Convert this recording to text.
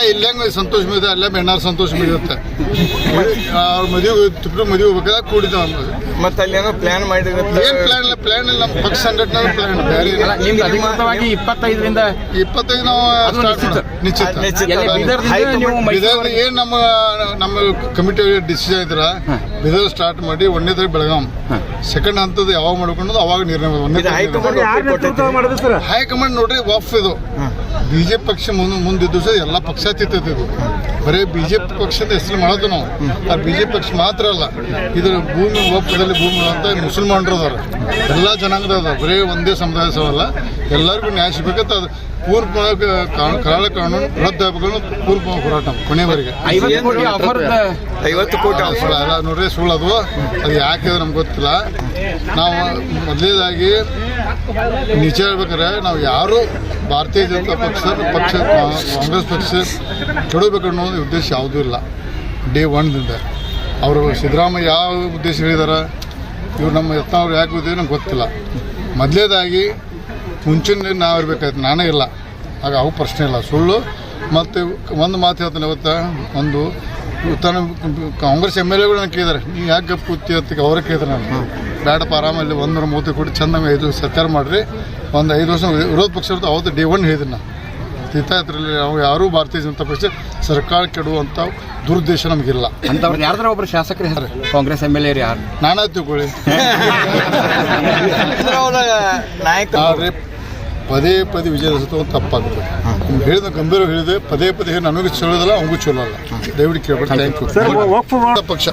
ಇಲ್ಲಂಗೆ ಸಂತೋಷ ಮಿದೆ ಅಲ್ಲೇ ಬೆಣ್ಣಾರ ಸಂತೋಷ ಮಿಗುತ್ತೆ ಅವ್ರ ಮದುವೆ ತಿಪ್ಪರು ಮದುವೆ ಹೋಗ್ಬೇಕಾದ್ರೆ ಕೂಡಿದ ಮತ್ತೆ ಅಲ್ಲಿ ಏನೋ ಪ್ಲಾನ್ ಮಾಡಿರುತ್ತೆ. ಏನ್ ಪ್ಲಾನ್ ಇಲ್ಲ, ಪ್ಲಾನ್ ಇಲ್ಲ. ನಮ್ಮ ಪಕ್ಷ ಸಂಘಟನೆ ಪ್ಲಾನ್ ಬೇರೆ ಇಲ್ಲ. ನಿಮ್ದು ಅಧಿಕೃತವಾಗಿ 25 ನಾವು ಸ್ಟಾರ್ಟ್ ನಿಶ್ಚಿತ ಏನ್ ನಮ್ಮ ಕಮಿಟಿ ಡಿಸಿಷನ್ ಇದ್ರ ಬಿದರ್ ಸ್ಟಾರ್ಟ್ ಮಾಡಿ 1ನೇ ತಾರೀಕು ಬೆಳಗಾಂ, ಸೆಕೆಂಡ್ ಹಂತದ ಯಾವಾಗ ಮಾಡ್ಕೊಂಡು ಅವಾಗ ನಿರ್ಣಯ. ಹೈಕಮಾಂಡ್ ನೋಡ್ರಿ ವಾಫ್ ಇದು ಬಿಜೆಪಿ ಪಕ್ಷ ಮುಂದಿದ್ದು ಸಹ ಎಲ್ಲ ಪಕ್ಷಾತೀತ ಇದು. ಬರೀ ಬಿಜೆಪಿ ಪಕ್ಷದ ಹೆಸರು ಮಾಡೋದು ನಾವು. ಆ ಬಿಜೆಪಿ ಪಕ್ಷ ಮಾತ್ರ ಅಲ್ಲ, ಇದರ ಭೂಮಿ ಒಪ್ಪದಲ್ಲಿ ಭೂಮಿ ಅಂತ ಮುಸಲ್ಮಾನರು ಅದಾರ, ಎಲ್ಲ ಜನಾಂಗದ ಅದಾರ. ಬರೀ ಒಂದೇ ಸಮುದಾಯ ಸವಲ್ಲ, ಎಲ್ಲರಿಗೂ ನ್ಯಾಯ ಸಿಗಬೇಕಂತ ಅದು ಪೂರ್ವ ಕರಾಳ ಕಾನೂನು ರದ್ದಾಗಬೇಕು. ಪೂರ್ವ ಹೋರಾಟ ಕೊನೆವರೆಗೆ 50 ಕೋಟಿ ಎಲ್ಲ ನೋಡ್ರಿ ಸುಳ್ಳು ಅದು ಯಾಕೆ ನಮ್ಗೆ ಗೊತ್ತಿಲ್ಲ. ನಾವು ಮೊದಲೇದಾಗಿ ನಿಜ ಹೇಳ್ಬೇಕಾದ್ರೆ ನಾವು ಯಾರು ಭಾರತೀಯ ಜನತಾ ಪಕ್ಷ ಕಾಂಗ್ರೆಸ್ ಪಕ್ಷ ಕೆಡಬೇಕು ಅನ್ನೋ ಉದ್ದೇಶ ಯಾವುದೂ ಇಲ್ಲ. ಡೇ 1ದಿಂದ ಅವರು ಸಿದ್ದರಾಮಯ್ಯ ಯಾವ ಉದ್ದೇಶ ಹೇಳಿದಾರ, ಇವ್ರು ನಮ್ಮ ಯತ್ನಾವ್ರು ಯಾಕೆ ಉದ್ದೇಶ ನಮ್ಗೆ ಗೊತ್ತಿಲ್ಲ. ಮೊದಲೇದಾಗಿ ಮುಂಚಿನ ನಾವು ಇರಬೇಕಾಯ್ತು, ನಾನೇ ಇಲ್ಲ. ಆಗ ಅವು ಪ್ರಶ್ನೆ ಇಲ್ಲ, ಸುಳ್ಳು. ಮತ್ತು ಒಂದು ಮಾತು ಹೇಳ್ತಾನೆ, ಇವತ್ತು ಒಂದು ತನ್ನ ಕಾಂಗ್ರೆಸ್ MLAಗಳು ನನಗೆ ಕೇಳಿದಾರೆ, ನೀವು ಯಾಕೆ ಗಪ್ಪು ಕೂತಿ ಅಂತ ಅವ್ರೇ ಕೇಳಿದ್ರೆ ನಾನು ಬೇಡಪ್ಪ ಆರಾಮಲ್ಲಿ 130 ಕೋಟಿ ಚೆಂದ 5 ವರ್ಷ ಸರ್ಕಾರ ಮಾಡಿರಿ, ಒಂದು 5 ವರ್ಷ ವಿರೋಧ ಪಕ್ಷ ಇರುತ್ತೆ. ಅವತ್ತು ಡೇ 1 ಹೇಳಿದ್ದೀನಿ ನಾನು. ತೀರ್ಥಯಾತ್ರೆಯಲ್ಲಿ ನಾವು ಯಾರೂ ಭಾರತೀಯ ಜನತಾ ಪಕ್ಷ ಸರ್ಕಾರ ಕೆಡುವಂಥ ದುರುದ್ದೇಶ ನಮಗಿಲ್ಲ. ಅಂತವ್ರು ಯಾರ್ದಾರ ಒಬ್ಬರು ಶಾಸಕರು ಹೆಸರು ಕಾಂಗ್ರೆಸ್ MLA ಯಾರು ನಾನಾ ತಿಳ್ಕೊಳ್ಳಿ. ನಾಯಕ ಪದೇ ಪದೇ ವಿಜಯ ತಪ್ಪಾಗುತ್ತೆ. ನಿಮ್ಗೆ ಹೇಳಿದ ಗಂಭೀರ ಹೇಳಿದೆ, ಪದೇ ಪದೇ ನನಗೂ ಚಲೋದಲ್ಲ, ಅವಂಗೂ ಚಲೋ ಅಲ್ಲ. ದಯವಿಟ್ಟು ಕೇಳ್ಬಿಟ್ಟು ಥ್ಯಾಂಕ್ ಯು. ಪಕ್ಷ